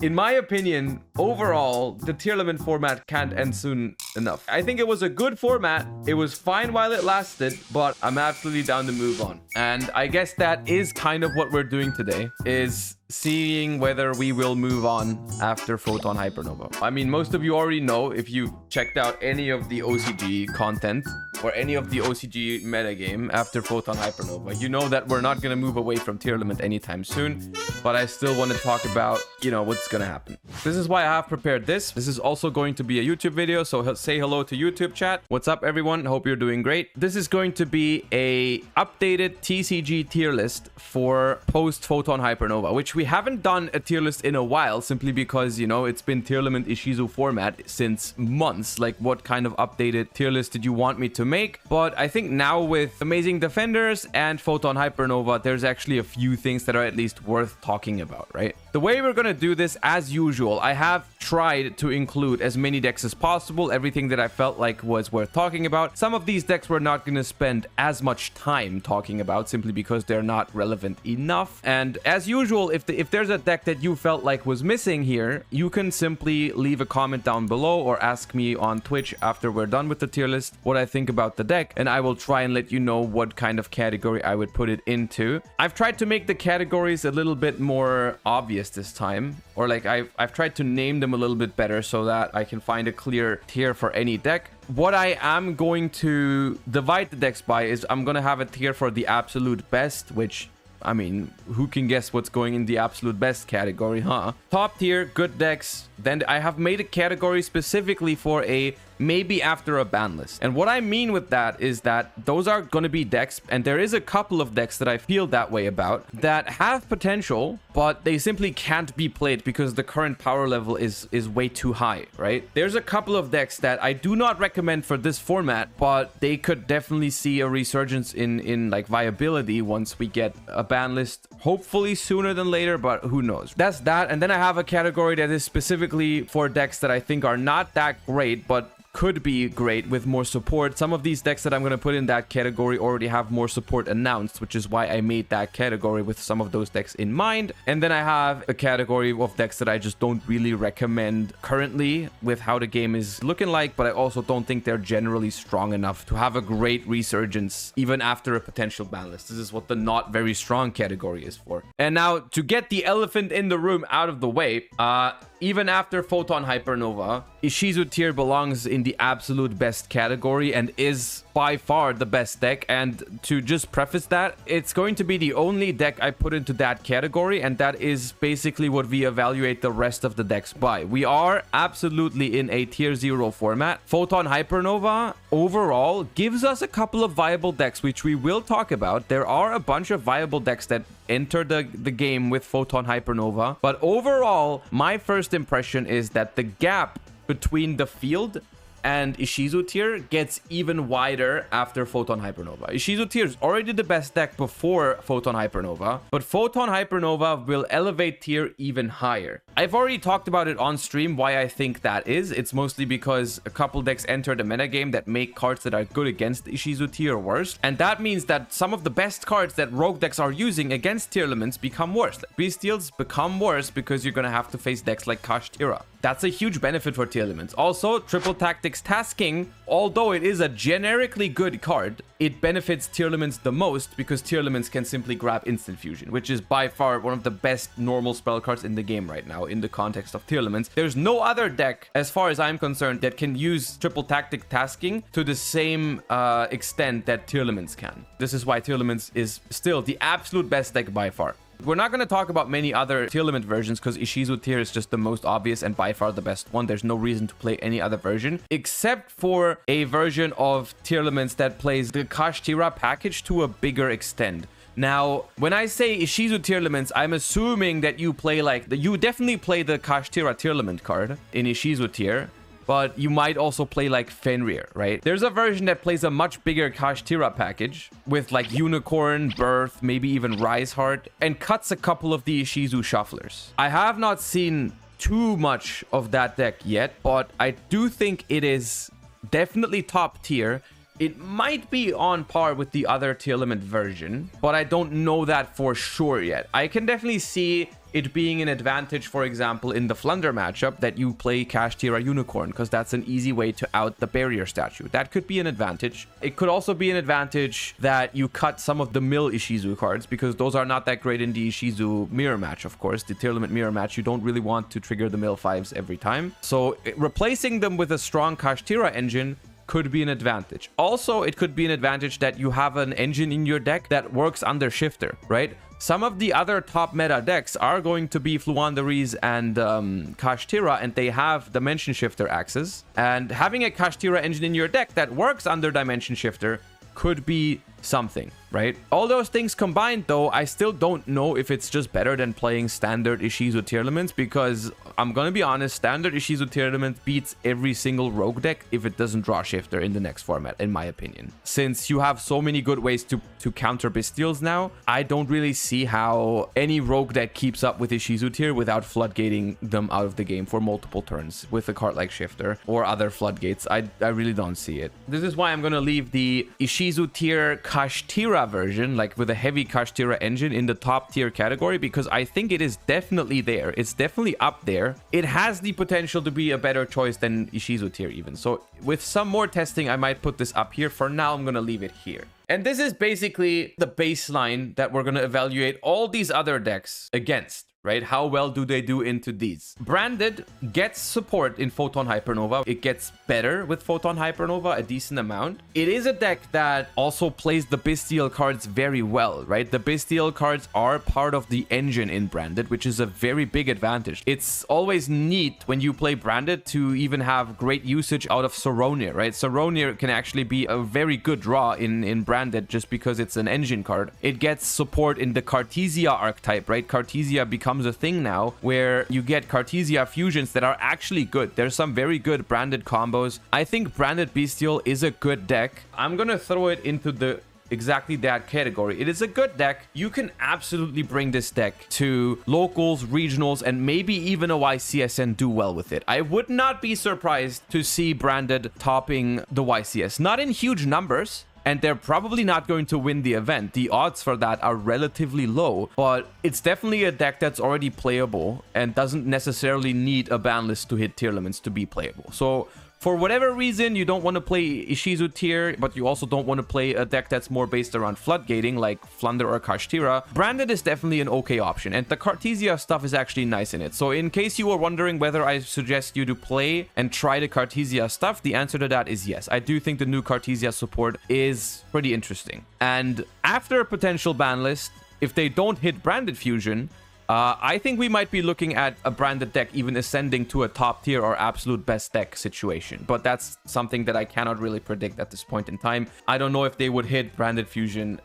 In my opinion, overall, the tier limit format can't end soon enough. I think it was a good format. It was fine while it lasted, but I'm absolutely down to move on. And I guess that is kind of what we're doing today, is seeing whether we will move on after Photon Hypernova. I mean, most of you already know if you checked out any of the OCG content or any of the OCG metagame after Photon Hypernova, you know that we're not going to move away from tier limit anytime soon, but I still want to talk about, you know, what's going to happen. This is why I have prepared this. This is also going to be a YouTube video, so say hello to YouTube chat. What's up, everyone? Hope you're doing great. This is going to be a updated TCG tier list for post Photon Hypernova, which we haven't done a tier list in a while, simply because, you know, it's been tier limit Ishizu format since months. Like, what kind of updated tier list did you want me to make? But I think now with Amazing Defenders and Photon Hypernova, there's actually a few things that are at least worth talking about, right? The way we're going to do this, as usual, I have tried to include as many decks as possible, everything that I felt like was worth talking about. Some of these decks we're not going to spend as much time talking about, simply because they're not relevant enough. And as usual, if there's a deck that you felt like was missing here, you can simply leave a comment down below or ask me on Twitch after we're done with the tier list what I think about the deck, and I will try and let you know what kind of category I would put it into. I've tried to make the categories a little bit more obvious this time, or like I've tried to name them a little bit better so that I can find a clear tier for any deck. What I am going to divide the decks by is I'm going to have a tier for the absolute best, which, I mean, who can guess what's going in the absolute best category, huh? Top tier, good decks. Then I have made a category specifically for a maybe after a ban list. And what I mean with that is that those are going to be decks, and there is a couple of decks that I feel that way about, that have potential, but they simply can't be played because the current power level is way too high, right? There's a couple of decks that I do not recommend for this format, but they could definitely see a resurgence in like viability once we get a ban list, hopefully sooner than later, but who knows. That's that. And then I have a category that is specifically for decks that I think are not that great, but could be great with more support. Some of these decks that I'm going to put in that category already have more support announced, which is why I made that category with some of those decks in mind. And then I have a category of decks that I just don't really recommend currently with how the game is looking like, but I also don't think they're generally strong enough to have a great resurgence even after a potential ban list. This is what the not very strong category is for. And now, to get the elephant in the room out of the way, even after Photon Hypernova, Ishizu tier belongs in the absolute best category and is by far the best deck. And to just preface that, it's going to be the only deck I put into that category, and that is basically what we evaluate the rest of the decks by. We are absolutely in a tier 0 format. Photon Hypernova overall gives us a couple of viable decks, which we will talk about. There are a bunch of viable decks that enter the game with Photon Hypernova, but overall, my first impression is that the gap between the field and Ishizu tier gets even wider after Photon Hypernova. Ishizu tier is already the best deck before Photon Hypernova, but Photon Hypernova will elevate tier even higher. I've already talked about it on stream why I think that is. It's mostly because a couple decks enter the metagame that make cards that are good against Ishizu tier worse, and that means that some of the best cards that rogue decks are using against tier limits become worse. Like, Bestials become worse because you're gonna have to face decks like Kashtira. That's a huge benefit for tier limits. Also, Triple Tactics Tasking, although it is a generically good card, it benefits tier limits the most because tier limits can simply grab Instant Fusion, which is by far one of the best normal spell cards in the game right now in the context of tier limits. There's no other deck, as far as I'm concerned, that can use Triple Tactic Tasking to the same extent that tier limits can. This is why tier limits is still the absolute best deck by far. We're not going to talk about many other tier limit versions because Ishizu tier is just the most obvious and by far the best one. There's no reason to play any other version except for a version of tier limits that plays the Kashtira package to a bigger extent. Now, when I say Ishizu tier limits, I'm assuming that you play you definitely play the Kashtira tier limit card in Ishizu tier, but you might also play like Fenrir, right? There's a version that plays a much bigger Kashtira package with like Unicorn, Birth, maybe even Rise Heart, and cuts a couple of the Ishizu shufflers. I have not seen too much of that deck yet, but I do think it is definitely top tier it might be on par with the other Tearlament version, but I don't know that for sure yet. I can definitely see it being an advantage, for example, in the Flunder matchup, that you play Kashtira Unicorn, because that's an easy way to out the barrier statue. That could be an advantage. It could also be an advantage that you cut some of the mill Ishizu cards, because those are not that great in the Ishizu mirror match, of course. The Tearlament mirror match, you don't really want to trigger the mill 5s every time. So replacing them with a strong Kashtira engine could be an advantage. Also, it could be an advantage that you have an engine in your deck that works under Shifter, right? Some of the other top meta decks are going to be Fluanderies and Kashtira, and they have Dimension Shifter axes. And having a Kashtira engine in your deck that works under Dimension Shifter could be something, right? All those things combined, though, I still don't know if it's just better than playing standard Ishizu Tearlaments, because I'm gonna be honest, standard Ishizu Tearlament beats every single rogue deck if it doesn't draw Shifter in the next format, in my opinion. Since you have so many good ways to counter Bestials now, I don't really see how any rogue deck keeps up with Ishizu Tier without floodgating them out of the game for multiple turns with a card like Shifter or other floodgates. I really don't see it. This is why I'm gonna leave the Ishizu Tier Kashtira version, like with a heavy Kashtira engine, in the top tier category, because I think it is definitely there. It's definitely up there. It has the potential to be a better choice than Ishizu Tier even. So with some more testing, I might put this up here. For now, I'm going to leave it here. And this is basically the baseline that we're going to evaluate all these other decks against. Right? How well do they do into these? Branded gets support in Photon Hypernova. It gets better with Photon Hypernova, a decent amount. It is a deck that also plays the Bestial cards very well, right? The Bestial cards are part of the engine in Branded, which is a very big advantage. It's always neat when you play Branded to even have great usage out of Saronir, right? Saronir can actually be a very good draw in Branded just because it's an engine card. It gets support in the Cartesia archetype, right? Cartesia becomes a thing now where you get Cartesia fusions that are actually good. There's some very good Branded combos. I think Branded Bestial is a good deck. I'm gonna throw it into exactly that category. It is a good deck. You can absolutely bring this deck to locals, regionals, and maybe even a YCS and do well with it. I would not be surprised to see Branded topping the YCS. Not in huge numbers, and they're probably not going to win the event. The odds for that are relatively low, but it's definitely a deck that's already playable and doesn't necessarily need a ban list to hit Tearlaments to be playable. So for whatever reason, you don't want to play Ishizu Tier, but you also don't want to play a deck that's more based around floodgating, like Flunder or Kashtira, Branded is definitely an okay option, and the Cartesia stuff is actually nice in it. So in case you were wondering whether I suggest you to play and try the Cartesia stuff, the answer to that is yes. I do think the new Cartesia support is pretty interesting. And after a potential ban list, if they don't hit Branded Fusion, I think we might be looking at a Branded deck even ascending to a top tier or absolute best deck situation. But that's something that I cannot really predict at this point in time. I don't know if they would hit Branded Fusion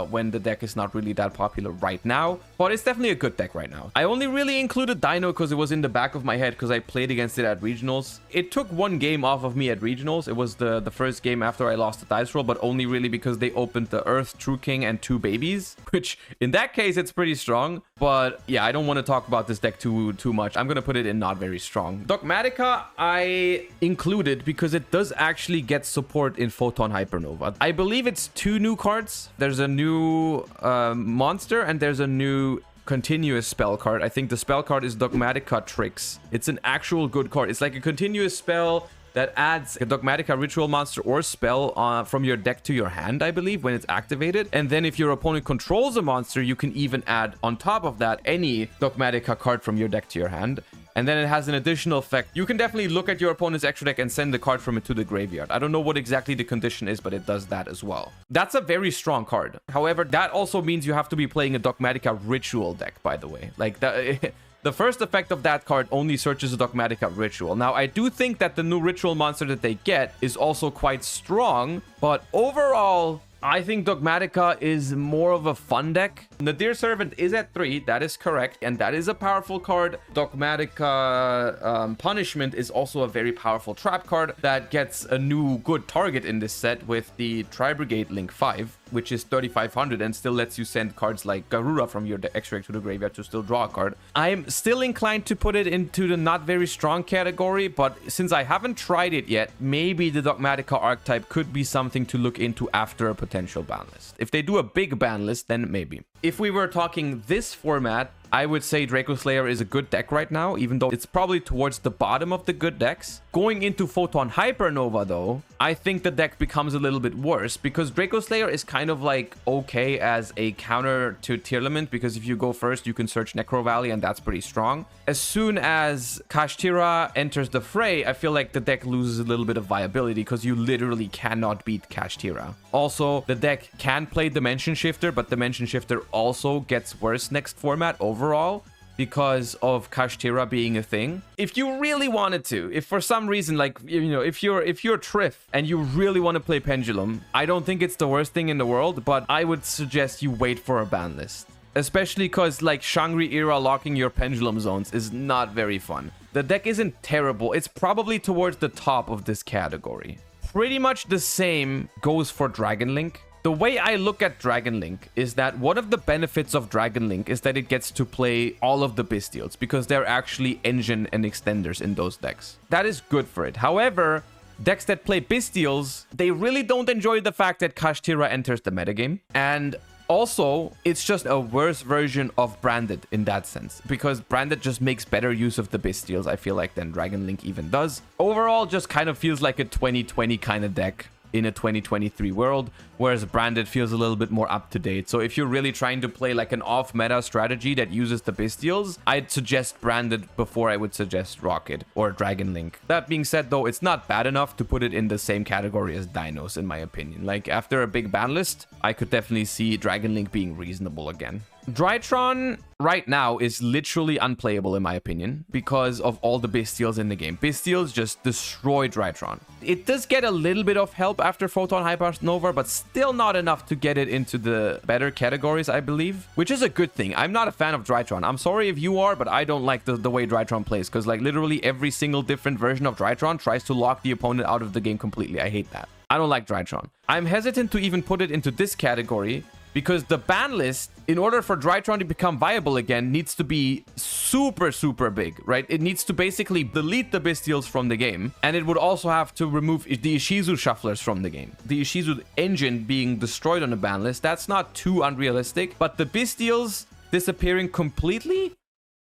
when the deck is not really that popular right now. But it's definitely a good deck right now. I only really included Dino because it was in the back of my head because I played against it at Regionals. It took one game off of me at Regionals. It was the first game after I lost the dice roll, but only really because they opened the Earth, True King, and 2 babies, which in that case, it's pretty strong. But yeah, I don't want to talk about this deck too much. I'm going to put it in not very strong. Dogmatica, I included because it does actually get support in Photon Hypernova. I believe it's 2 new cards. There's a new monster and there's a new continuous spell card. I think the spell card is Dogmatica Tricks. It's an actual good card. It's like a continuous spell that adds a Dogmatica ritual monster or spell from your deck to your hand, I believe, when it's activated. And then if your opponent controls a monster, you can even add on top of that any Dogmatica card from your deck to your hand. And then it has an additional effect. You can definitely look at your opponent's extra deck and send the card from it to the graveyard. I don't know what exactly the condition is, but it does that as well. That's a very strong card. However, that also means you have to be playing a Dogmatica ritual deck, by the way. Like, the first effect of that card only searches a Dogmatica ritual. Now, I do think that the new ritual monster that they get is also quite strong, but overall, I think Dogmatica is more of a fun deck. Nadir Servant is at 3, that is correct, and that is a powerful card. Dogmatica Punishment is also a very powerful trap card that gets a new good target in this set with the Tri-Brigade Link 5. which is 3,500 and still lets you send cards like Garura from your extra deck to the graveyard to still draw a card. I'm still inclined to put it into the not very strong category, but since I haven't tried it yet, maybe the Dogmatica archetype could be something to look into after a potential ban list. If they do a big ban list, then maybe. If we were talking this format, I would say Draco Slayer is a good deck right now, even though it's probably towards the bottom of the good decks. Going into Photon Hypernova, though, I think the deck becomes a little bit worse because Draco Slayer is kind of like okay as a counter to Tearlament, because if you go first, you can search Necro Valley, and that's pretty strong. As soon as Kashtira enters the fray, I feel like the deck loses a little bit of viability because you literally cannot beat Kashtira. Also, the deck can play Dimension Shifter, but Dimension Shifter also gets worse next format overall because of Kashtira being a thing. If you really wanted to, if for some reason, like, you know, if you're Triff and you really want to play Pendulum, I don't think it's the worst thing in the world, but I would suggest you wait for a ban list. Especially because, like, Shangri era locking your Pendulum zones is not very fun. The deck isn't terrible. It's probably towards the top of this category. Pretty much the same goes for Dragon Link. The way I look at Dragon Link is that one of the benefits of Dragon Link is that it gets to play all of the Bystials because they're actually engine and extenders in those decks. That is good for it. However, decks that play Bystials, they really don't enjoy the fact that Kashtira enters the metagame. And also, it's just a worse version of Branded in that sense, because Branded just makes better use of the Bystials, I feel like, than Dragon Link even does. Overall, just kind of feels like a 2020 kind of deck in a 2023 world, whereas Branded feels a little bit more up to date. So if you're really trying to play like an off-meta strategy that uses the Bystials, I'd suggest Branded before I would suggest Rocket or Dragon Link. That being said, though, it's not bad enough to put it in the same category as Dinos, in my opinion. Like, after a big ban list, I could definitely see Dragon Link being reasonable again. Drytron right now is literally unplayable in my opinion because of all the Bystials in the game. Bystials just destroy Drytron. It does get a little bit of help after Photon Hypernova, but still not enough to get it into the better categories, I believe, which is a good thing. I'm not a fan of Drytron. I'm sorry if you are, but I don't like the way Drytron plays, because like literally every single different version of Drytron tries to lock the opponent out of the game completely. I hate that. I don't like Drytron. I'm hesitant to even put it into this category because the ban list, in order for Drytron to become viable again, needs to be super, super big, right? It needs to basically delete the Bystials from the game, and it would also have to remove the Ishizu shufflers from the game. The Ishizu engine being destroyed on the ban list, that's not too unrealistic, but the Bystials disappearing completely?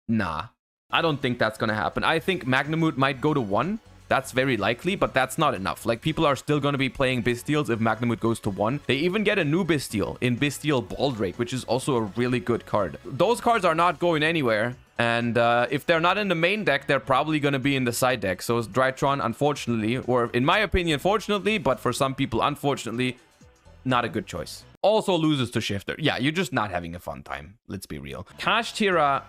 Nah, I don't think that's gonna happen. I think Magnamut might go to 1. That's very likely, but that's not enough. Like, people are still going to be playing Bystials if Magnamut goes to 1. They even get a new Bystial in Bystial Baldrake, which is also a really good card. Those cards are not going anywhere. And if they're not in the main deck, they're probably going to be in the side deck. So Drytron, unfortunately, or in my opinion, fortunately, but for some people, unfortunately, not a good choice. Also loses to Shifter. Yeah, you're just not having a fun time. Let's be real. Kashtira,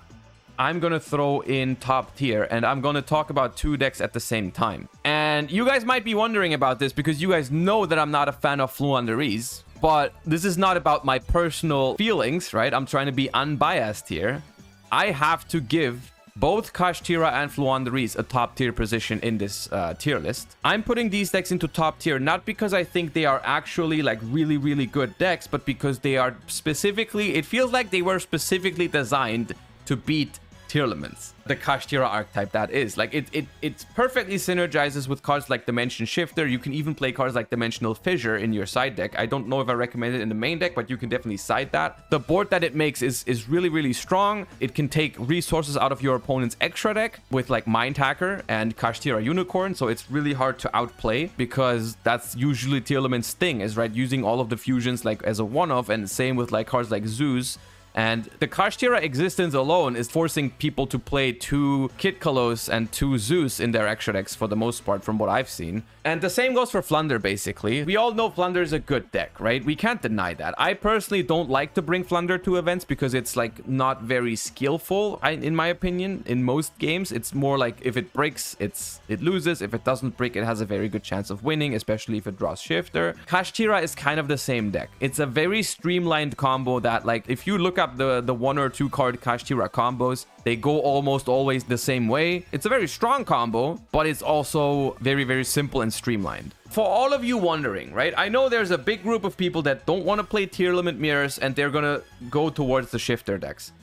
I'm going to throw in top tier, and I'm going to talk about 2 decks at the same time. And you guys might be wondering about this because you guys know that I'm not a fan of Fluandereeze, but this is not about my personal feelings, right? I'm trying to be unbiased here. I have to give both Kashtira and Fluandereeze a top tier position in this tier list. I'm putting these decks into top tier not because I think they are actually like really, really good decks, but because they are specifically, it feels like they were specifically designed to beat Tearlaments. The Kashtira archetype, that is. Like, it perfectly synergizes with cards like Dimension Shifter. You can even play cards like Dimensional Fissure in your side deck. I don't know if I recommend it in the main deck, but you can definitely side that. The board that it makes is really, really strong. It can take resources out of your opponent's extra deck with like Mind Hacker and Kashtira Unicorn, so it's really hard to outplay because that's usually Tearlament's thing, is right, using all of the fusions like as a one-off, and same with like cards like Zeus. And the Kashtira existence alone is forcing people to play 2 Kid Kalos and 2 Zeus in their extra decks for the most part, from what I've seen. And the same goes for Flunder, basically. We all know Flunder is a good deck, right? We can't deny that. I personally don't like to bring Flunder to events because it's like not very skillful, in my opinion. In most games, it's more like if it breaks, it loses. If it doesn't break, it has a very good chance of winning, especially if it draws Shifter. Kashtira is kind of the same deck. It's a very streamlined combo that, like, if you look up the 1 or 2 card Kashtira combos. They go almost always the same way. It's a very strong combo, but it's also very, very simple and streamlined. For all of you wondering, right? I know there's a big group of people that don't want to play tier limit mirrors and they're gonna go towards the shifter decks.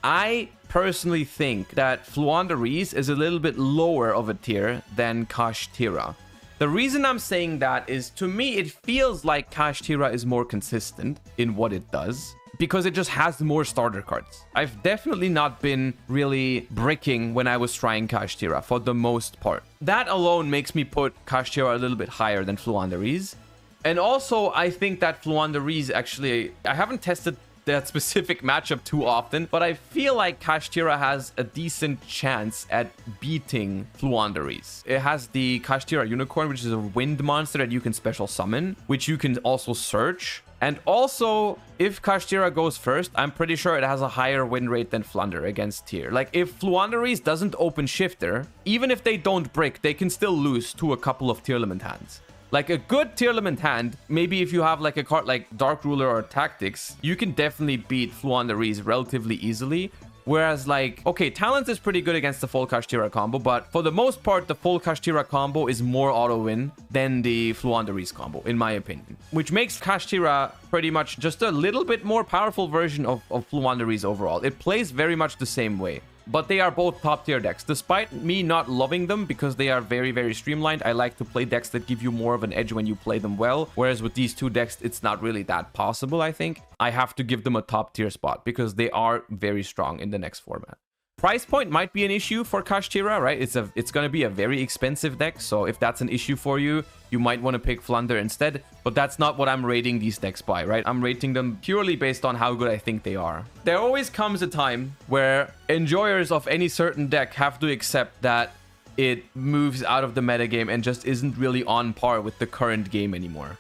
I personally think that Fluandereeze is a little bit lower of a tier than Kashtira. The reason I'm saying that is, to me, it feels like Kashtira is more consistent in what it does because it just has more starter cards. I've definitely not been really bricking when I was trying Kashtira for the most part. That alone makes me put Kashtira a little bit higher than Fluandereeze. And also, I think that Fluandereeze actually, I haven't tested that specific matchup too often, but I feel like Kashtira has a decent chance at beating Fluandereeze. It has the Kashtira Unicorn, which is a wind monster that you can special summon, which you can also search. And also, if Kashtira goes first, I'm pretty sure it has a higher win rate than Flunder against tier. Like, if Fluandereeze doesn't open Shifter, even if they don't brick, they can still lose to a couple of tier limit hands. Like a good tier limit hand, maybe if you have like a card like Dark Ruler or Tactics, you can definitely beat Fluandereeze relatively easily. Whereas like, okay, Talents is pretty good against the full Kashtira combo, but for the most part, the full Kashtira combo is more auto-win than the Fluandereeze combo, in my opinion. Which makes Kashtira pretty much just a little bit more powerful version of Fluandereeze overall. It plays very much the same way. But they are both top tier decks. Despite me not loving them because they are very, very streamlined, I like to play decks that give you more of an edge when you play them well. Whereas with these two decks, it's not really that possible, I think. I have to give them a top tier spot because they are very strong in the next format. Price point might be an issue for Kashtira, right? It's going to be a very expensive deck. So if that's an issue for you, you might want to pick Flunder instead. But that's not what I'm rating these decks by, right? I'm rating them purely based on how good I think they are. There always comes a time where enjoyers of any certain deck have to accept that it moves out of the metagame and just isn't really on par with the current game anymore.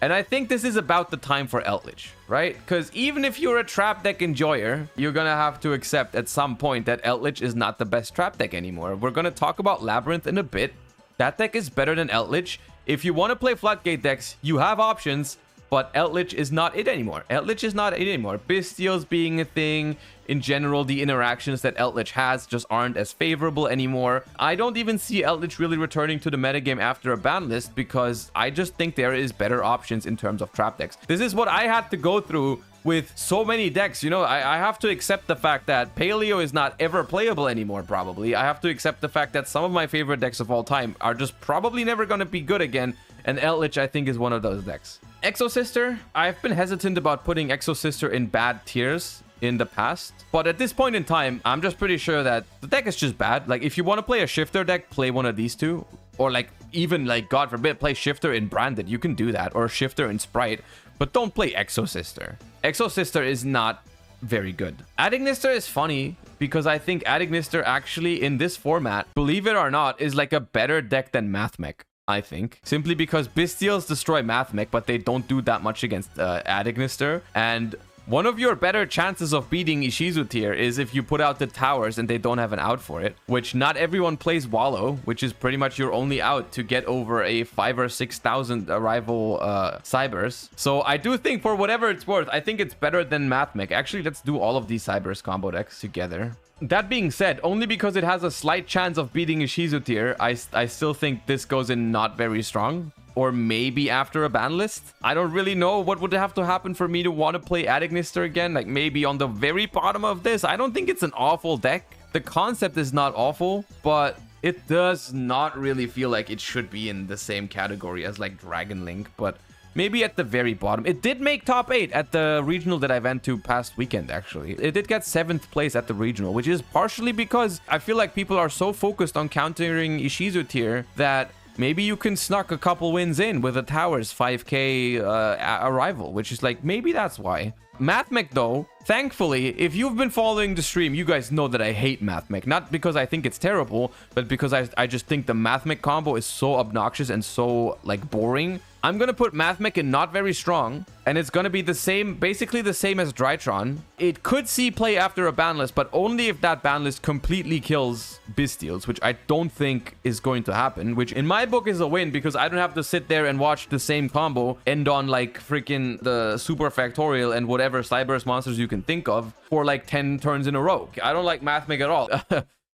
And I think this is about the time for Eldritch, right? Because even if you're a trap deck enjoyer, you're going to have to accept at some point that Eldritch is not the best trap deck anymore. We're going to talk about Labyrinth in a bit. That deck is better than Eldritch. If you want to play Floodgate decks, you have options, but Eldritch is not it anymore. Eldritch is not it anymore. Bystials being a thing. In general, the interactions that Eldritch has just aren't as favorable anymore. I don't even see Eldritch really returning to the metagame after a ban list because I just think there is better options in terms of trap decks. This is what I had to go through with so many decks. You know, I have to accept the fact that Paleo is not ever playable anymore, probably. I have to accept the fact that some of my favorite decks of all time are just probably never going to be good again. And Eldritch, I think, is one of those decks. Exosister, I've been hesitant about putting Exosister in bad tiers in the past, but at this point in time, I'm just pretty sure that the deck is just bad. Like, if you want to play a shifter deck, play one of these two, or like even like, God forbid, play shifter in Branded. You can do that, or shifter in Sprite, but don't play Exosister. Exosister is not very good. Adignister is funny because I think Adignister actually in this format, believe it or not, is like a better deck than Mathmech. I think simply because Bystials destroy Mathmech, but they don't do that much against Adignister. And one of your better chances of beating Ishizu tier is if you put out the towers and they don't have an out for it, which not everyone plays Wallow, which is pretty much your only out to get over a 5,000 or 6,000 arrival Cybers. So I do think for whatever it's worth, I think it's better than Mathmech. Actually, let's do all of these Cybers combo decks together. That being said, only because it has a slight chance of beating Ishizu tier, I still think this goes in not very strong. Or maybe after a ban list. I don't really know what would have to happen for me to want to play Adignister again. Like maybe on the very bottom of this. I don't think it's an awful deck. The concept is not awful, but it does not really feel like it should be in the same category as like Dragon Link. But maybe at the very bottom. It did make top 8 at the regional that I went to past weekend, actually. It did get 7th place at the regional, which is partially because I feel like people are so focused on countering Ishizu tier that maybe you can snuck a couple wins in with a Towers 5k arrival, which is like, maybe that's why. Mathmech, though, thankfully, if you've been following the stream, you guys know that I hate Mathmech. Not because I think it's terrible, but because I just think the Mathmech combo is so obnoxious and so, like, boring. I'm gonna put Mathmech in not very strong, and it's gonna be the same, basically the same as Drytron. It could see play after a ban list, but only if that ban list completely kills Bystials, which I don't think is going to happen, which in my book is a win because I don't have to sit there and watch the same combo end on like freaking the Super Factorial and whatever whatever Cyberse monsters you can think of for like 10 turns in a row. I don't like Mathmig at all.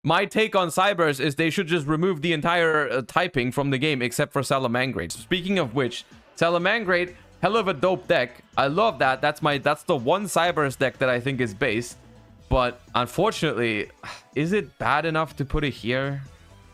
My take on Cyberse is they should just remove the entire typing from the game except for Salamangrate. Speaking of which, Salamangrate, hell of a dope deck. I love that. That's the one Cyberse deck that I think is based. But unfortunately, is it bad enough to put it here?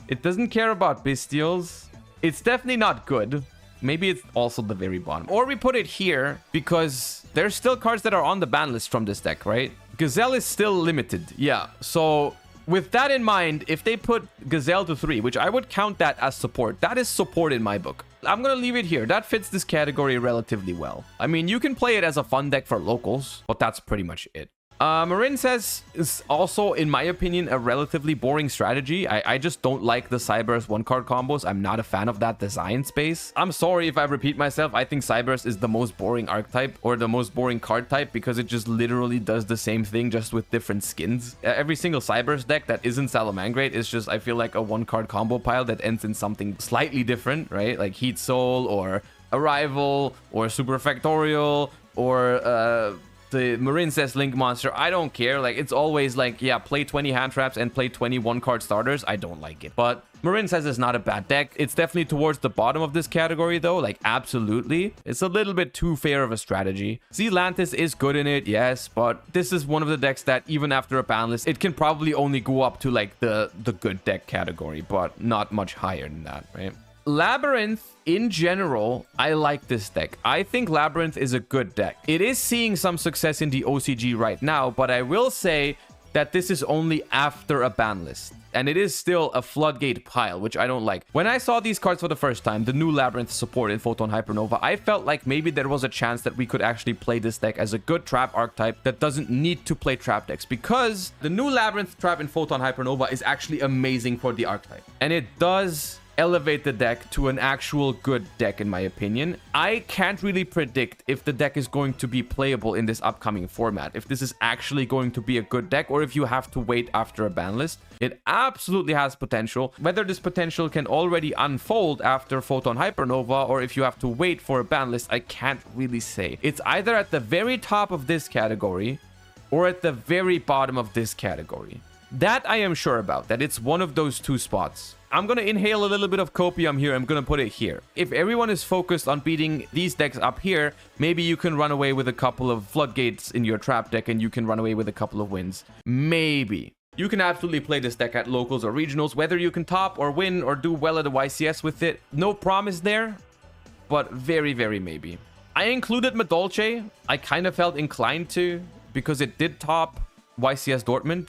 It doesn't care about Bestials. It's definitely not good. Maybe it's also the very bottom. Or we put it here because there's still cards that are on the ban list from this deck, right? Gazelle is still limited. Yeah, so with that in mind, if they put Gazelle to 3, which I would count that as support, that is support in my book. I'm going to leave it here. That fits this category relatively well. I mean, you can play it as a fun deck for locals, but that's pretty much it. Marin says is also, in my opinion, a relatively boring strategy. I just don't like the Cyberse one-card combos. I'm not a fan of that design space. I'm sorry if I repeat myself. I think Cyberse is the most boring archetype or the most boring card type because it just literally does the same thing just with different skins. Every single Cyberse deck that isn't Salamangrate is just, I feel like, a one-card combo pile that ends in something slightly different, right? Like Heat Soul or Arrival or Super Factorial or the Marin says Link Monster. I don't care. Like, it's always like, yeah, play 20 hand traps and play 20 one-card starters. I don't like it. But Marin says it's not a bad deck. It's definitely towards the bottom of this category, though. Like, absolutely. It's a little bit too fair of a strategy. Zealantis is good in it, yes. But this is one of the decks that, even after a ban list, it can probably only go up to, like, the good deck category. But not much higher than that, right? Labyrinth, in general, I like this deck. I think Labyrinth is a good deck. It is seeing some success in the OCG right now, but I will say that this is only after a ban list. And it is still a floodgate pile, which I don't like. When I saw these cards for the first time, the new Labyrinth support in Photon Hypernova, I felt like maybe there was a chance that we could actually play this deck as a good trap archetype that doesn't need to play trap decks, because the new Labyrinth trap in Photon Hypernova is actually amazing for the archetype. And it does elevate the deck to an actual good deck, in my opinion. I can't really predict if the deck is going to be playable in this upcoming format, if this is actually going to be a good deck, or if you have to wait after a ban list. It absolutely has potential. Whether this potential can already unfold after Photon Hypernova, or if you have to wait for a ban list, I can't really say. It's either at the very top of this category or at the very bottom of this category. That I am sure about, that it's one of those two spots. I'm going to inhale a little bit of copium here. I'm going to put it here. If everyone is focused on beating these decks up here, maybe you can run away with a couple of floodgates in your trap deck and you can run away with a couple of wins. Maybe. You can absolutely play this deck at locals or regionals. Whether you can top or win or do well at a YCS with it, no promise there, but very, very maybe. I included Madolche. I kind of felt inclined to because it did top YCS Dortmund.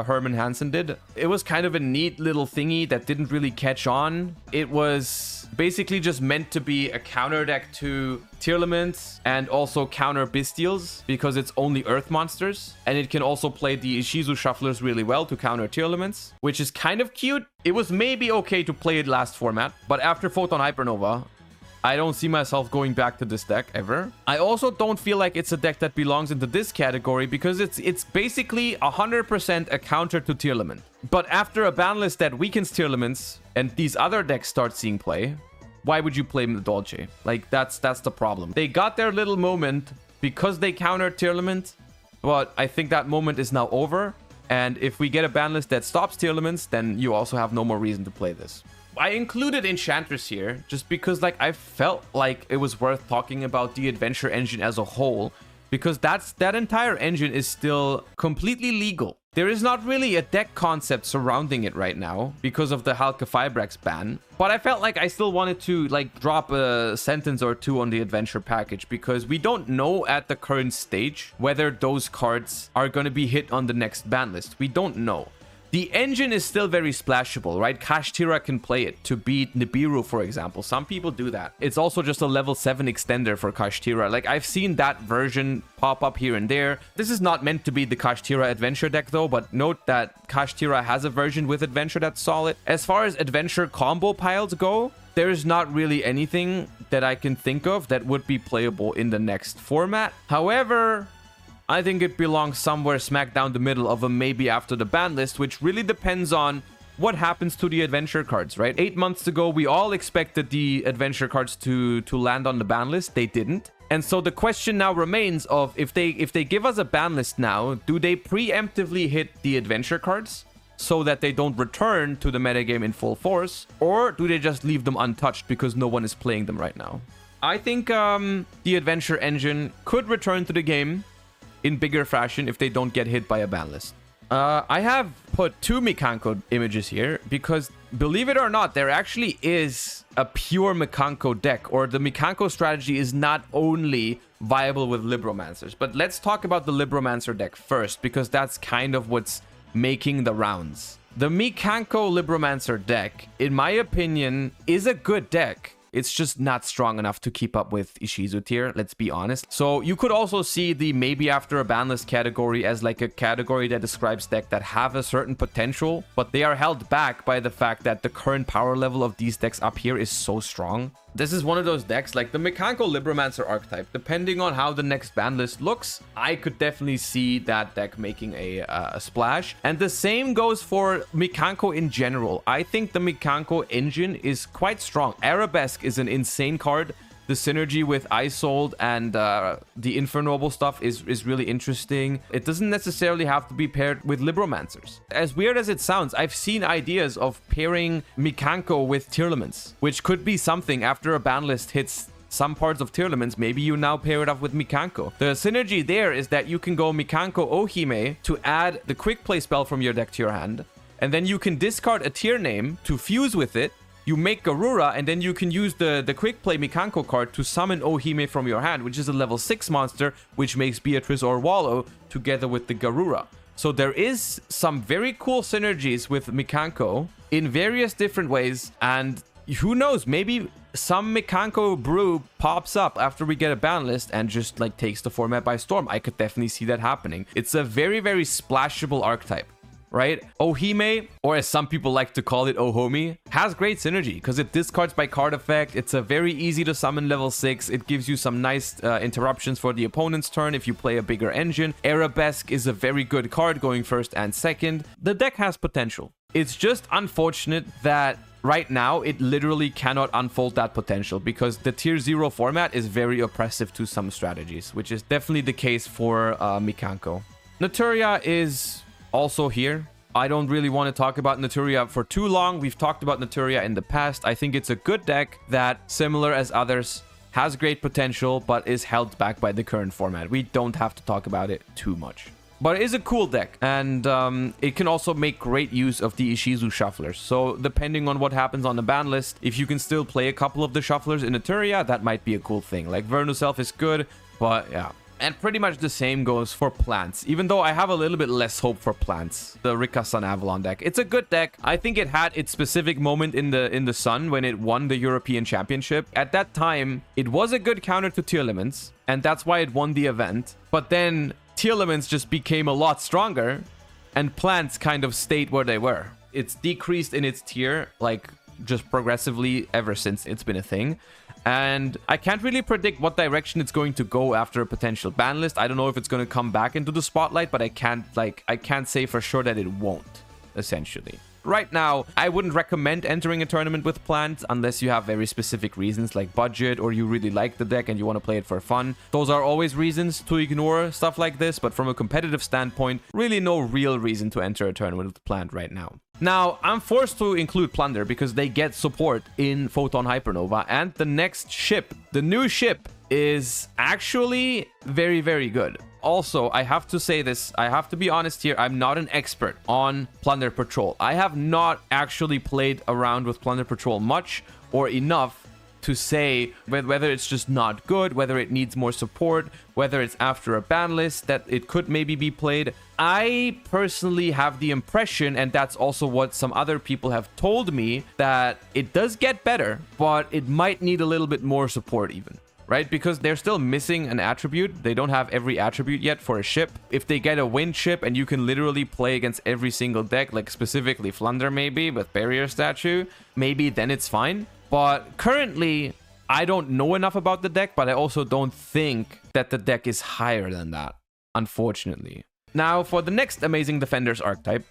Herman Hansen did. It was kind of a neat little thingy that didn't really catch on. It was basically just meant to be a counter deck to Tearlaments and also counter Bestials because it's only Earth monsters. And it can also play the Ishizu Shufflers really well to counter Tearlaments, which is kind of cute. It was maybe okay to play it last format, but after Photon Hypernova, I don't see myself going back to this deck ever. I also don't feel like it's a deck that belongs into this category because it's basically 100% a counter to Tearlament. But after a ban list that weakens Tearlaments and these other decks start seeing play, why would you play Dolce? Like, that's the problem. They got their little moment because they countered Tearlament, but I think that moment is now over. And if we get a ban list that stops Tearlaments, then you also have no more reason to play this. I included Enchantress here just because, like, I felt like it was worth talking about the adventure engine as a whole, because that entire engine is still completely legal. There is not really a deck concept surrounding it right now because of the Halka Fibrax ban, but I felt like I still wanted to, like, drop a sentence or two on the adventure package because we don't know at the current stage whether those cards are going to be hit on the next ban list. We don't know. The engine is still very splashable, right? Kashtira can play it to beat Nibiru, for example. Some people do that. It's also just a level 7 extender for Kashtira. Like, I've seen that version pop up here and there. This is not meant to be the Kashtira adventure deck, though, but note that Kashtira has a version with adventure that's solid. As far as adventure combo piles go, there's not really anything that I can think of that would be playable in the next format. However, I think it belongs somewhere smack down the middle of a maybe after the ban list, which really depends on what happens to the adventure cards, right? 8 months ago, we all expected the adventure cards to land on the ban list. They didn't. And so the question now remains of if they give us a ban list now, do they preemptively hit the adventure cards so that they don't return to the metagame in full force, or do they just leave them untouched because no one is playing them right now? I think the adventure engine could return to the game in bigger fashion if they don't get hit by a ban list. I have put 2 Mikanko images here because, believe it or not, there actually is a pure Mikanko deck, or the Mikanko strategy is not only viable with Libromancers. But let's talk about the Libromancer deck first, because that's kind of what's making the rounds. The Mikanko Libromancer deck, in my opinion, is a good deck. It's just not strong enough to keep up with Ishizu tier, let's be honest. So you could also see the maybe after a ban list category as like a category that describes decks that have a certain potential, but they are held back by the fact that the current power level of these decks up here is so strong. This is one of those decks, like the Mikanko Libromancer archetype. Depending on how the next ban list looks, I could definitely see that deck making a splash. And the same goes for Mikanko in general. I think the Mikanko engine is quite strong. Arabesque is an insane card. The synergy with Isold and the Infernoble stuff is really interesting. It doesn't necessarily have to be paired with Libromancers. As weird as it sounds, I've seen ideas of pairing Mikanko with Tearlaments, which could be something after a ban list hits some parts of Tearlaments. Maybe you now pair it up with Mikanko. The synergy there is that you can go Mikanko Ohime to add the quick play spell from your deck to your hand, and then you can discard a tier name to fuse with it. You make Garura, and then you can use the quick play Mikanko card to summon Ohime from your hand, which is a level 6 monster, which makes Beatrice or Wallow together with the Garura. So there is some very cool synergies with Mikanko in various different ways, and who knows, maybe some Mikanko brew pops up after we get a ban list and just like takes the format by storm. I could definitely see that happening. It's a very, very splashable archetype. Right? Ohime, or as some people like to call it, Ohomi, has great synergy because it discards by card effect. It's a very easy to summon level 6. It gives you some nice interruptions for the opponent's turn if you play a bigger engine. Arabesque is a very good card going first and second. The deck has potential. It's just unfortunate that right now it literally cannot unfold that potential because the tier 0 format is very oppressive to some strategies, which is definitely the case for Mikanko. Naturia is also here. I don't really want to talk about Naturia for too long. We've talked about Naturia in the past. I think it's a good deck that, similar as others, has great potential, but is held back by the current format. We don't have to talk about it too much. But it is a cool deck, and it can also make great use of the Ishizu shufflers. So depending on what happens on the ban list, if you can still play a couple of the shufflers in Naturia, that might be a cool thing. Like Vernus Elf is good, but yeah. And pretty much the same goes for plants, even though I have a little bit less hope for plants. The Rika Sun Avalon deck. It's a good deck. I think it had its specific moment in the sun when it won the European Championship. At that time, it was a good counter to Tearlaments, and that's why it won the event. But then Tearlaments just became a lot stronger, and plants kind of stayed where they were. It's decreased in its tier, like just progressively ever since it's been a thing. And I can't really predict what direction it's going to go after a potential ban list. I don't know if it's going to come back into the spotlight, but I can't say for sure that it won't, essentially. Right now, I wouldn't recommend entering a tournament with plants unless you have very specific reasons like budget, or you really like the deck and you want to play it for fun. Those are always reasons to ignore stuff like this, but from a competitive standpoint, really no real reason to enter a tournament with plant right now. Now, I'm forced to include Plunder because they get support in Photon Hypernova, and the next ship, the new ship, is actually very, very good. Also, I have to say this, I have to be honest here, I'm not an expert on Plunder Patrol. I have not actually played around with Plunder Patrol much or enough to say whether it's just not good, whether it needs more support, whether it's after a ban list that it could maybe be played. I personally have the impression, and that's also what some other people have told me, that it does get better, but it might need a little bit more support even. Right? Because they're still missing an attribute. They don't have every attribute yet for a ship. If they get a wind ship and you can literally play against every single deck, like specifically Flunder maybe with Barrier Statue, maybe then it's fine. But currently, I don't know enough about the deck, but I also don't think that the deck is higher than that, unfortunately. Now, for the next Amazing Defenders archetype,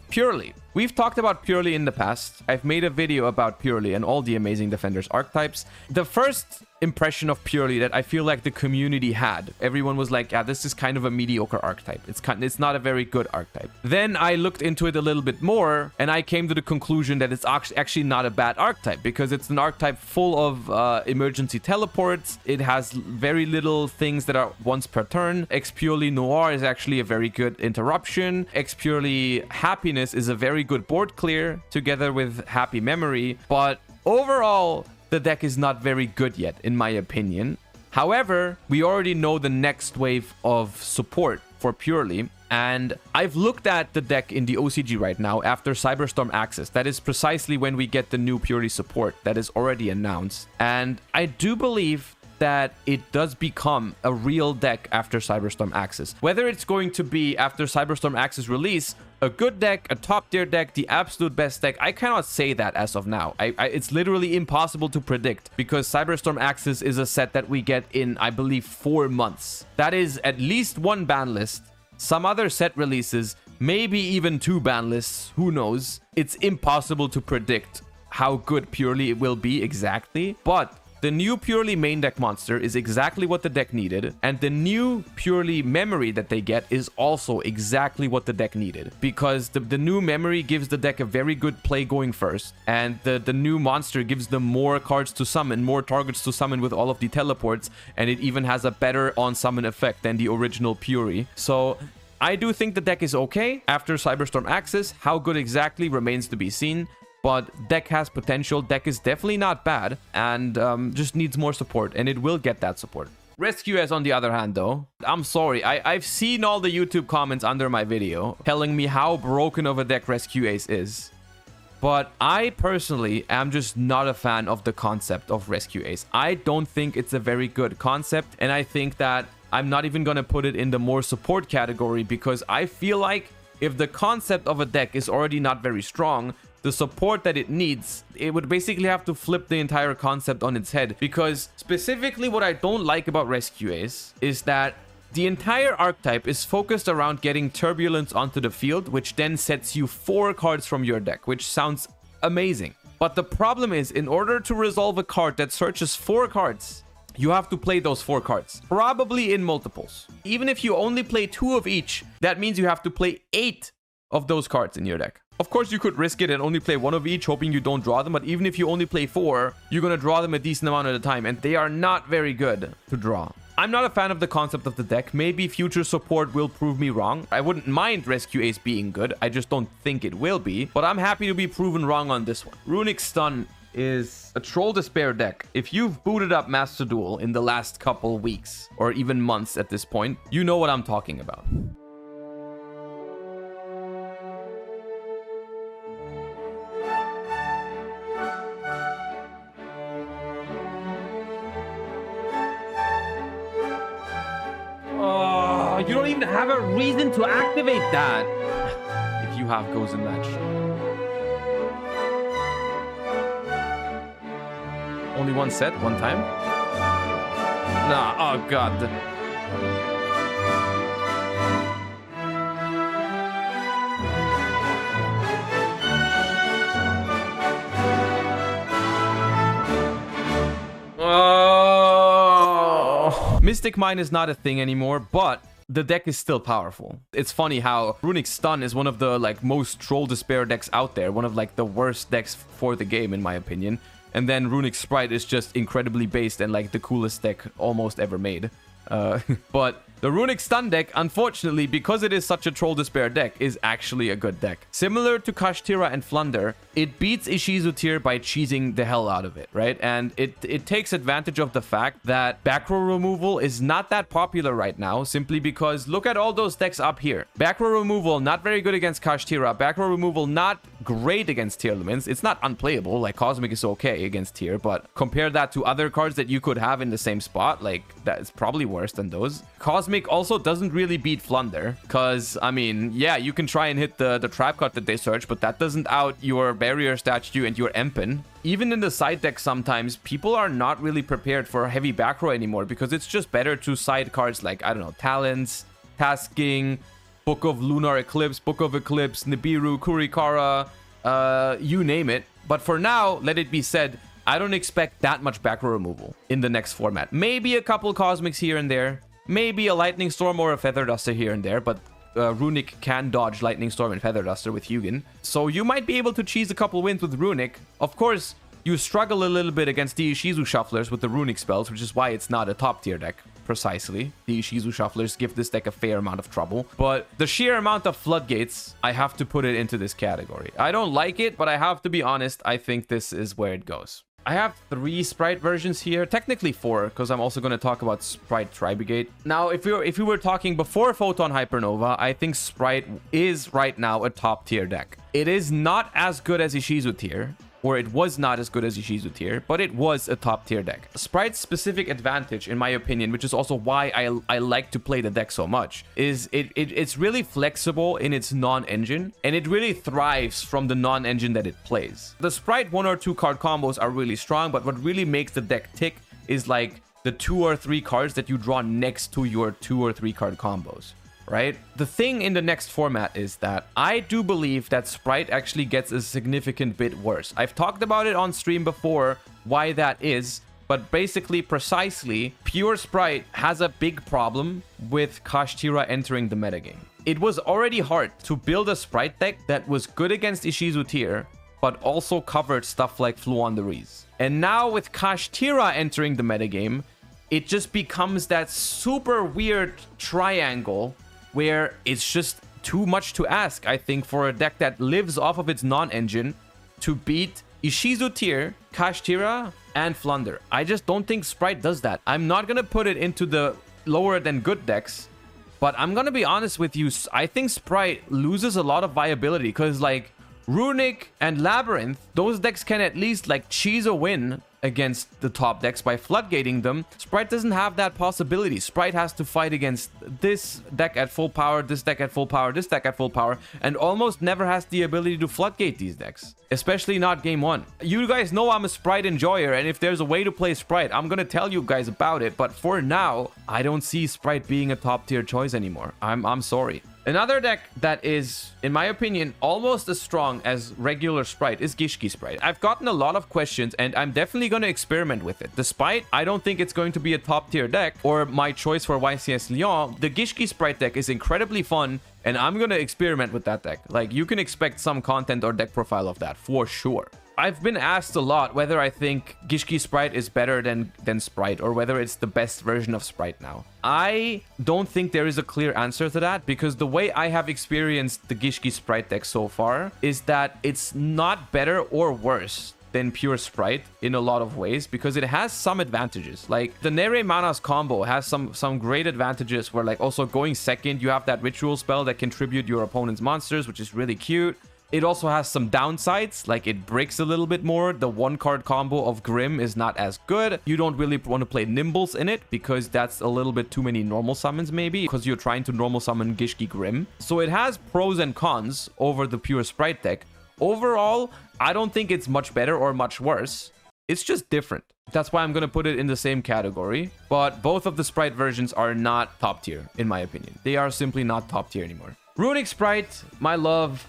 Purely. We've talked about Purely in the past. I've made a video about Purely and all the Amazing Defenders archetypes. The first impression of Purely that I feel like the community had, everyone was like, yeah, this is kind of a mediocre archetype. It's not a very good archetype. Then I looked into it a little bit more, and I came to the conclusion that it's actually not a bad archetype, because it's an archetype full of emergency teleports. It has very little things that are once per turn. X Purely Noir is actually a very good interruption. X Purely Happiness is a very good board clear together with Happy Memory, but overall the deck is not very good yet, in my opinion. However, we already know the next wave of support for Purely, and I've looked at the deck in the OCG right now after Cyberstorm Axis. That is precisely when we get the new Purely support that is already announced, and I do believe that it does become a real deck after Cyberstorm Axis. Whether it's going to be after Cyberstorm Axis release a good deck, a top tier deck, the absolute best deck, I cannot say that as of now. It's literally impossible to predict, because Cyberstorm Axis is a set that we get in, I believe, 4 months. That is at least 1 ban list, some other set releases, maybe even 2 ban lists, who knows. It's impossible to predict how good Purely it will be exactly, but the new Purely main deck monster is exactly what the deck needed, and the new Purely memory that they get is also exactly what the deck needed, because the new memory gives the deck a very good play going first, and the new monster gives them more cards to summon, more targets to summon with all of the teleports, and it even has a better on-summon effect than the original Purely. So I do think the deck is okay after Cyberstorm Axis. How good exactly remains to be seen. But deck has potential, deck is definitely not bad, and just needs more support, and it will get that support. Rescue Ace, on the other hand, though, I'm sorry, I've seen all the YouTube comments under my video telling me how broken of a deck Rescue Ace is. But I personally am just not a fan of the concept of Rescue Ace. I don't think it's a very good concept, and I think that I'm not even going to put it in the more support category, because I feel like if the concept of a deck is already not very strong, the support that it needs, it would basically have to flip the entire concept on its head. Because specifically what I don't like about Rescue Ace is that the entire archetype is focused around getting Turbulence onto the field, which then sets you 4 cards from your deck, which sounds amazing. But the problem is, in order to resolve a card that searches 4 cards, you have to play those 4 cards, probably in multiples. Even if you only play 2 of each, that means you have to play 8 of those cards in your deck. Of course, you could risk it and only play 1 of each, hoping you don't draw them, but even if you only play 4, you're gonna draw them a decent amount of the time, and they are not very good to draw. I'm not a fan of the concept of the deck. Maybe future support will prove me wrong. I wouldn't mind Rescue Ace being good, I just don't think it will be, but I'm happy to be proven wrong on this one. Runic Stun is a Troll Despair deck. If you've booted up Master Duel in the last couple weeks, or even months at this point, you know what I'm talking about. You don't even have a reason to activate that. If you have goes in that shit. Only one set, one time? Nah, oh god. Oh. Mystic Mine is not a thing anymore, but the deck is still powerful. It's funny how Runic Stun is one of the most Troll Despair decks out there, one of the worst decks for the game in my opinion. And then Runic Sprite is just incredibly based and the coolest deck almost ever made. But the Runic Stun deck, unfortunately, because it is such a Troll Despair deck, is actually a good deck. Similar to Kashtira and Flunder, it beats Ishizu tier by cheesing the hell out of it, right? And it takes advantage of the fact that back row removal is not that popular right now, simply because look at all those decks up here. Back row removal, not very good against Kashtira. Back row removal, not great against tier limits. It's not unplayable, Cosmic is okay against tier, but compare that to other cards that you could have in the same spot, that's probably worse than those. Cosmic also doesn't really beat Flunder, because, I mean, yeah, you can try and hit the trap card that they search, but that doesn't out your Barrier Statue and your Empen. Even in the side deck sometimes, people are not really prepared for heavy back row anymore, because it's just better to side cards I don't know, Talents, Tasking, Book of Lunar Eclipse, Book of Eclipse, Nibiru, Kurikara, you name it. But for now, let it be said, I don't expect that much back row removal in the next format. Maybe a couple Cosmics here and there. Maybe a Lightning Storm or a Feather Duster here and there. But Runic can dodge Lightning Storm and Feather Duster with Hugin. So you might be able to cheese a couple wins with Runic. Of course, you struggle a little bit against the Ishizu Shufflers with the Runic spells, which is why it's not a top tier deck. Precisely. The Ishizu Shufflers give this deck a fair amount of trouble. But the sheer amount of Floodgates, I have to put it into this category. I don't like it, but I have to be honest, I think this is where it goes. I have 3 Sprite versions here, technically 4, because I'm also going to talk about Sprite Tri-Brigade. Now, if we were talking before Photon Hypernova, I think Sprite is right now a top tier deck. It is not as good as Ishizu tier, or it was not as good as Ishizu tier, but it was a top tier deck. Sprite's specific advantage, in my opinion, which is also why I like to play the deck so much, is it's really flexible in its non-engine, and it really thrives from the non-engine that it plays. The Sprite 1 or 2 card combos are really strong, but what really makes the deck tick is like the 2 or 3 cards that you draw next to your 2 or 3 card combos. Right? The thing in the next format is that I do believe that Sprite actually gets a significant bit worse. I've talked about it on stream before, why that is, but basically, precisely, pure Sprite has a big problem with Kashtira entering the metagame. It was already hard to build a Sprite deck that was good against Ishizu tier, but also covered stuff like Fluonderies. And now with Kashtira entering the metagame, it just becomes that super weird triangle where it's just too much to ask, I think, for a deck that lives off of its non-engine to beat Ishizu tier, Kashtira, and Flunder. I just don't think Sprite does that. I'm not going to put it into the lower than good decks, but I'm going to be honest with you. I think Sprite loses a lot of viability because, like, Runic and Labyrinth, those decks can at least, like, cheese a win against the top decks by floodgating them. Sprite doesn't have that possibility. Sprite has to fight against this deck at full power, this deck at full power, this deck at full power, and almost never has the ability to floodgate these decks, especially not game 1. You guys know I'm a Sprite enjoyer, and if there's a way to play Sprite, I'm gonna tell you guys about it, but for now, I don't see Sprite being a top tier choice anymore. I'm sorry. Another deck that is, in my opinion, almost as strong as regular Sprite is Gishki Sprite. I've gotten a lot of questions, and I'm definitely going to experiment with it. Despite I don't think it's going to be a top tier deck or my choice for YCS Lyon, the Gishki Sprite deck is incredibly fun, and I'm going to experiment with that deck. Like, you can expect some content or deck profile of that for sure. I've been asked a lot whether I think Gishki Sprite is better than Sprite, or whether it's the best version of Sprite now. I don't think there is a clear answer to that, because the way I have experienced the Gishki Sprite deck so far is that it's not better or worse than pure Sprite in a lot of ways, because it has some advantages. Like, the Nere Manas combo has some great advantages where, like, also going second, you have that ritual spell that can tribute your opponent's monsters, which is really cute. It also has some downsides, like it breaks a little bit more. The 1-card combo of Grim is not as good. You don't really want to play Nimbles in it, because that's a little bit too many normal summons, maybe, because you're trying to normal summon Gishki Grim. So it has pros and cons over the pure Sprite deck. Overall, I don't think it's much better or much worse. It's just different. That's why I'm going to put it in the same category. But both of the Sprite versions are not top tier, in my opinion. They are simply not top tier anymore. Runic Sprite, my love,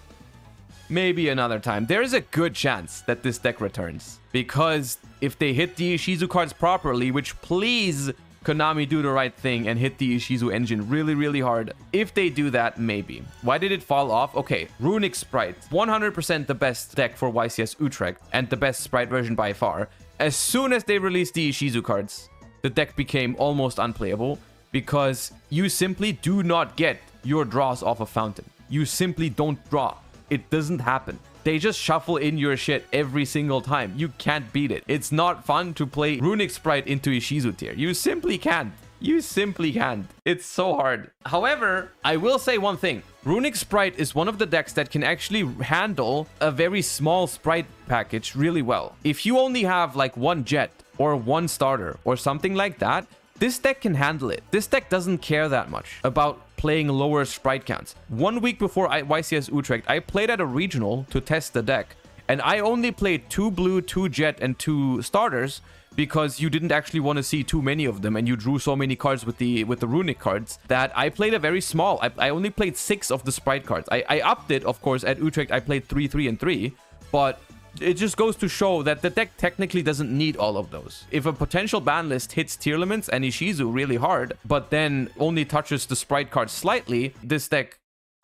maybe another time. There is a good chance that this deck returns, because if they hit the Ishizu cards properly, which, please, Konami, do the right thing and hit the Ishizu engine really, really hard. If they do that, maybe. Why did it fall off? Okay, Runic Sprite, 100% the best deck for YCS Utrecht, and the best Sprite version by far. As soon as they released the Ishizu cards, the deck became almost unplayable, because you simply do not get your draws off a fountain. You simply don't draw. It doesn't happen. They just shuffle in your shit every single time. You can't beat it. It's not fun to play Runic Sprite into Ishizu tier. You simply can't. You simply can't. It's so hard. However, I will say one thing. Runic Sprite is one of the decks that can actually handle a very small Sprite package really well. If you only have like 1 jet or 1 starter or something like that, this deck can handle it. This deck doesn't care that much about playing lower Sprite counts. 1 week before YCS Utrecht, I played at a regional to test the deck, And I only played 2 blue, 2 jet, and 2 starters because you didn't actually want to see too many of them, and you drew so many cards with the runic cards that I played a very small. I only played 6 of the sprite cards. I upped it, of course. At Utrecht, I played 3, 3, and 3, but it just goes to show that the deck technically doesn't need all of those. If a potential ban list hits Tearlaments and Ishizu really hard, but then only touches the sprite cards slightly, this deck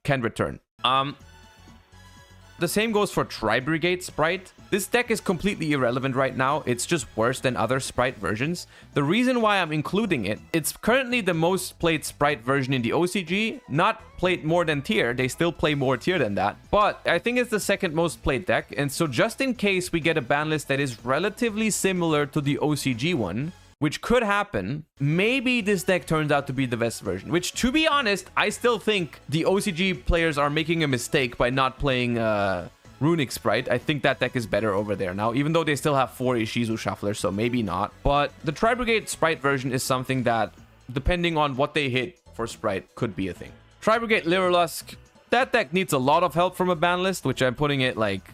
can return. The same goes for Tri-Brigade Sprite. This deck is completely irrelevant right now. It's just worse than other Sprite versions. The reason why I'm including it, it's currently the most played Sprite version in the OCG. Not played more than tier. They still play more tier than that. But I think it's the second most played deck. And so just in case we get a ban list that is relatively similar to the OCG one, which could happen, maybe this deck turns out to be the best version. Which, to be honest, I still think the OCG players are making a mistake by not playing Runic Sprite. I think that deck is better over there now, even though they still have 4 Ishizu Shufflers, so maybe not. But the Tri-Brigade Sprite version is something that, depending on what they hit for Sprite, could be a thing. Tri-Brigade Lyrilusk, that deck needs a lot of help from a ban list, which I'm putting it, like,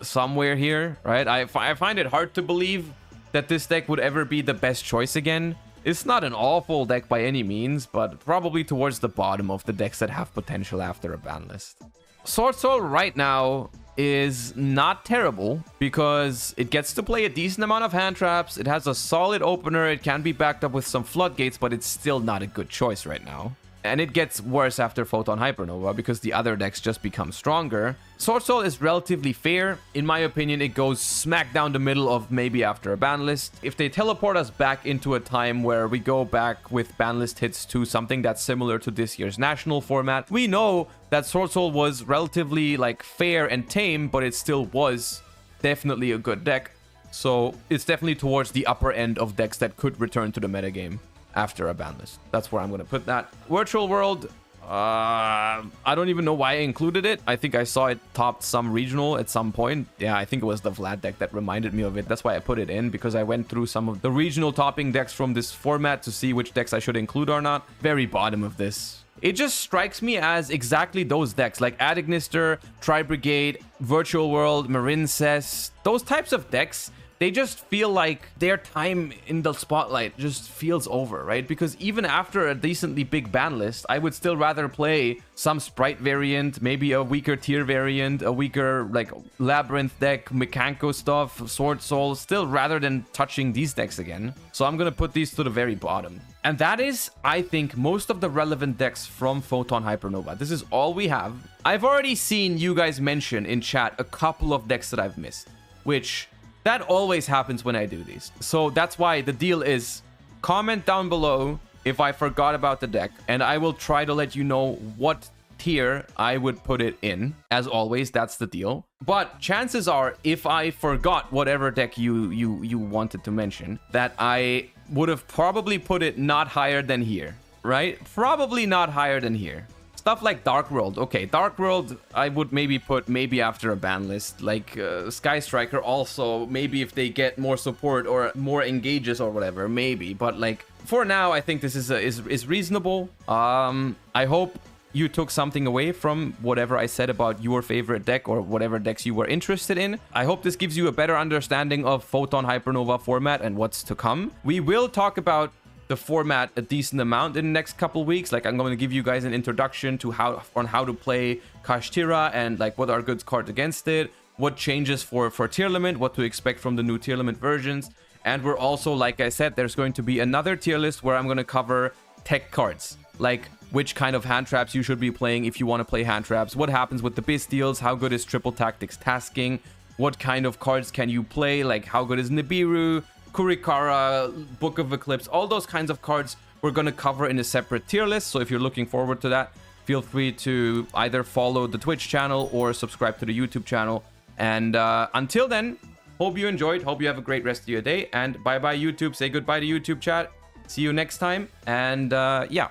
somewhere here, right? I find it hard to believe that this deck would ever be the best choice again. It's not an awful deck by any means, but probably towards the bottom of the decks that have potential after a ban list. Sword Soul right now is not terrible because it gets to play a decent amount of hand traps. It has a solid opener. It can be backed up with some floodgates, but it's still not a good choice right now. And it gets worse after Photon Hypernova because the other decks just become stronger. Sword Soul is relatively fair. In my opinion, it goes smack down the middle of maybe after a ban list. If they teleport us back into a time where we go back with ban list hits to something that's similar to this year's national format, we know that Sword Soul was relatively like fair and tame, but it still was definitely a good deck. So it's definitely towards the upper end of decks that could return to the metagame after a ban list. That's where I'm going to put that. Virtual World, I don't even know why I included it. I think I saw it topped some regional at some point. Yeah, I think it was the Vlad deck that reminded me of it. That's why I put it in, because I went through some of the regional topping decks from this format to see which decks I should include or not. Very bottom of this. It just strikes me as exactly those decks, like Adignister, Tri-Brigade, Virtual World, Marincess, those types of decks. They just feel like their time in the spotlight just feels over, right? Because even after a decently big ban list, I would still rather play some Sprite variant, maybe a weaker tier variant, a weaker like Labyrinth deck, Mekanko stuff, Sword Soul, still rather than touching these decks again. So I'm going to put these to the very bottom. And that is, I think, most of the relevant decks from Photon Hypernova. This is all we have. I've already seen you guys mention in chat a couple of decks that I've missed, which that always happens when I do these. So that's why the deal is comment down below if I forgot about the deck, and I will try to let you know what tier I would put it in. As always, that's the deal. But chances are, if I forgot whatever deck you wanted to mention, that I would have probably put it not higher than here, right? Probably not higher than here. Stuff like Dark World. Okay, Dark World, I would maybe put maybe after a ban list. Like Sky Striker also, maybe if they get more support or more engages or whatever, maybe. But like, for now, I think this is reasonable. I hope you took something away from whatever I said about your favorite deck or whatever decks you were interested in. I hope this gives you a better understanding of Photon Hypernova format and what's to come. We will talk about the format a decent amount in the next couple weeks. Like, I'm going to give you guys an introduction to how to play Kashtira and like what are good cards against it, what changes for Tearlament, what to expect from the new Tearlament versions. And we're also, like I said, there's going to be another tier list where I'm going to cover tech cards, like which kind of hand traps you should be playing if you want to play hand traps, what happens with the Bistials, how good is Triple Tactics Tasking, what kind of cards can you play, like how good is Nibiru, Kurikara, Book of Eclipse, all those kinds of cards we're going to cover in a separate tier list. So if you're looking forward to that, feel free to either follow the Twitch channel or subscribe to the YouTube channel. And until then, hope you enjoyed. Hope you have a great rest of your day. And bye-bye, YouTube. Say goodbye to YouTube chat. See you next time. And yeah,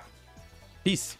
peace.